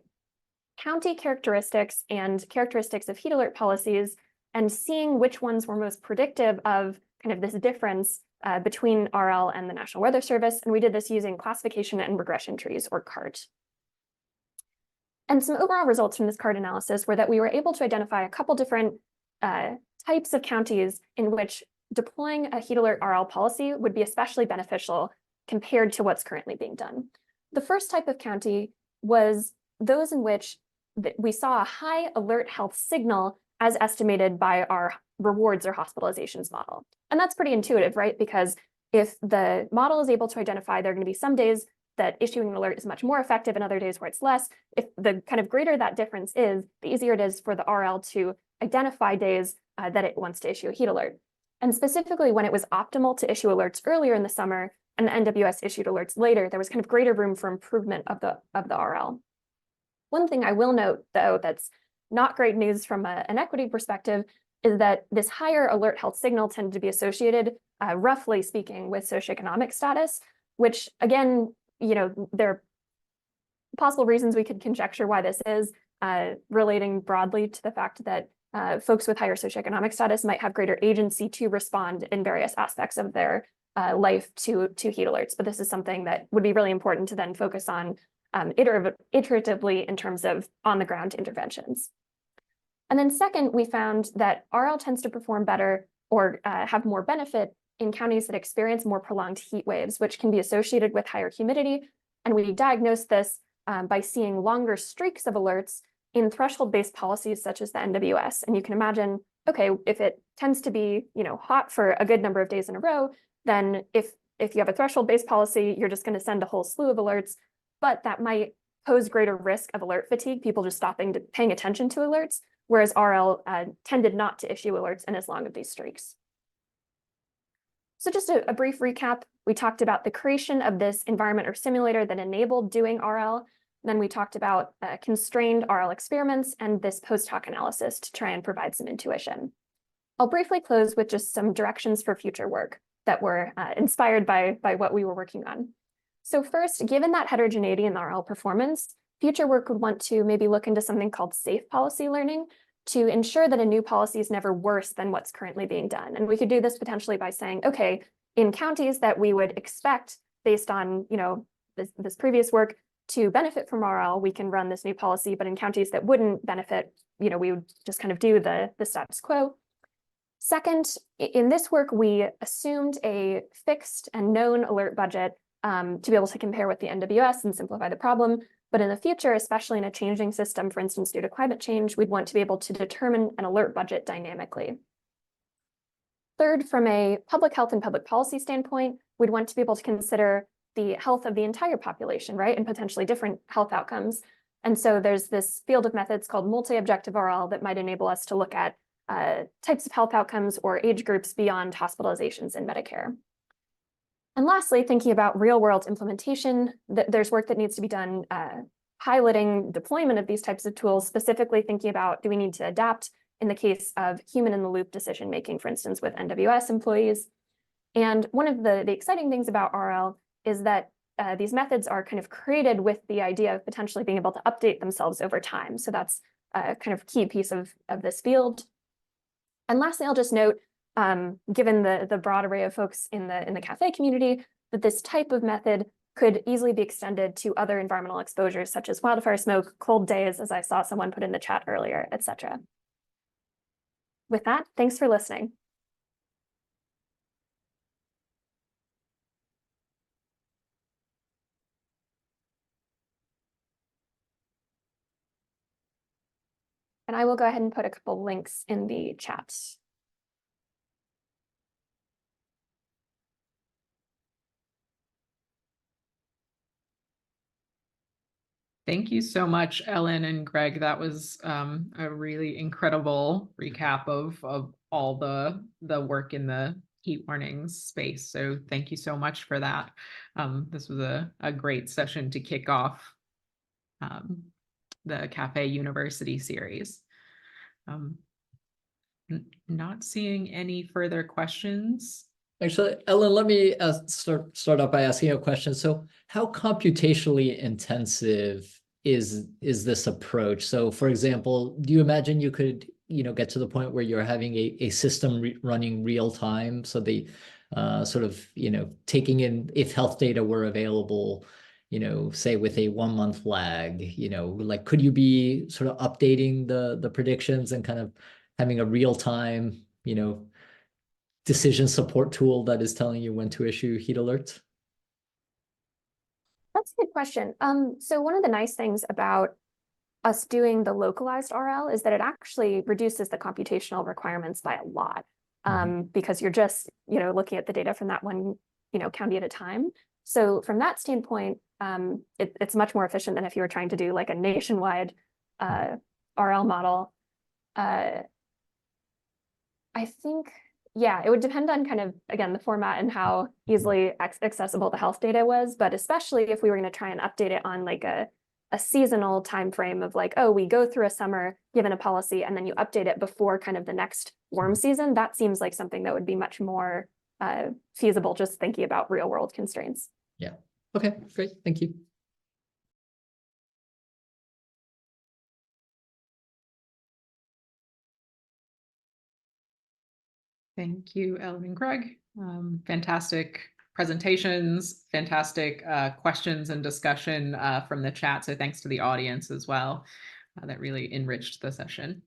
county characteristics and characteristics of heat alert policies and seeing which ones were most predictive of kind of this difference between RL and the National Weather Service. And we did this using classification and regression trees, or CART. And some overall results from this CART analysis were that we were able to identify a couple different types of counties in which deploying a heat alert RL policy would be especially beneficial compared to what's currently being done. The first type of county was those in which we saw a high alert health signal as estimated by our rewards or hospitalizations model. And that's pretty intuitive, right? Because if the model is able to identify there are going to be some days that issuing an alert is much more effective and other days where it's less, if the kind of greater that difference is, the easier it is for the RL to identify days that it wants to issue a heat alert. And specifically when it was optimal to issue alerts earlier in the summer and the NWS issued alerts later, there was kind of greater room for improvement of the RL. One thing I will note, though, that's not great news from an equity perspective is that this higher alert health signal tended to be associated, roughly speaking, with socioeconomic status, which again, there are possible reasons we could conjecture why this is, relating broadly to the fact that folks with higher socioeconomic status might have greater agency to respond in various aspects of their life to heat alerts. But this is something that would be really important to then focus on iteratively in terms of on-the-ground interventions. And then second, we found that RL tends to perform better or have more benefit in counties that experience more prolonged heat waves, which can be associated with higher humidity. And we diagnosed this by seeing longer streaks of alerts in threshold-based policies such as the NWS. And you can imagine, okay, if it tends to be hot for a good number of days in a row, then if you have a threshold-based policy, you're just going to send a whole slew of alerts, but that might pose greater risk of alert fatigue, people just paying attention to alerts, whereas RL tended not to issue alerts in as long of these streaks. So just a brief recap, we talked about the creation of this environment or simulator that enabled doing RL. Then we talked about constrained RL experiments and this post hoc analysis to try and provide some intuition. I'll briefly close with just some directions for future work that were inspired by what we were working on. So first, given that heterogeneity in RL performance, future work would want to maybe look into something called safe policy learning to ensure that a new policy is never worse than what's currently being done. And we could do this potentially by saying, okay, in counties that we would expect based on, this previous work to benefit from RL, we can run this new policy, but in counties that wouldn't benefit, we would just kind of do the status quo. Second, in this work, we assumed a fixed and known alert budget to be able to compare with the NWS and simplify the problem. But in the future, especially in a changing system, for instance, due to climate change, we'd want to be able to determine an alert budget dynamically. Third, from a public health and public policy standpoint, we'd want to be able to consider the health of the entire population, right, and potentially different health outcomes. And so there's this field of methods called multi-objective RL that might enable us to look at types of health outcomes or age groups beyond hospitalizations in Medicare. And lastly, thinking about real-world implementation, there's work that needs to be done piloting deployment of these types of tools, specifically thinking about, do we need to adapt in the case of human-in-the-loop decision-making, for instance, with NWS employees? And one of the exciting things about RL is that these methods are kind of created with the idea of potentially being able to update themselves over time. So that's a kind of key piece of this field. And lastly, I'll just note, given the broad array of folks in the CAFÉ community, that this type of method could easily be extended to other environmental exposures, such as wildfire smoke, cold days, as I saw someone put in the chat earlier, etc. With that, thanks for listening. And I will go ahead and put a couple links in the chat. Thank you so much, Ellen and Greg. That was a really incredible recap of all the work in the heat warnings space. So thank you so much for that. This was a great session to kick off the CAFÉ University series. Not seeing any further questions. Actually, Ellen, let me start off by asking a question. So how computationally intensive is this approach? So for example, do you imagine you could get to the point where you're having a system running real time? So the sort of taking in, if health data were available, say with a 1 month lag, like could you be sort of updating the predictions and kind of having a real time, decision support tool that is telling you when to issue heat alerts? That's a good question. So one of the nice things about us doing the localized RL is that it actually reduces the computational requirements by a lot, because you're just looking at the data from that one county at a time. So from that standpoint, it's much more efficient than if you were trying to do like a nationwide RL model. I think, yeah, it would depend on kind of, again, the format and how easily accessible the health data was, but especially if we were going to try and update it on like a seasonal time frame of like, oh, we go through a summer given a policy and then you update it before kind of the next warm season, that seems like something that would be much more feasible, just thinking about real world constraints. Yeah. Okay, great. Thank you. Thank you, Ellen and Greg. Fantastic presentations, fantastic questions and discussion from the chat. So thanks to the audience as well. That really enriched the session.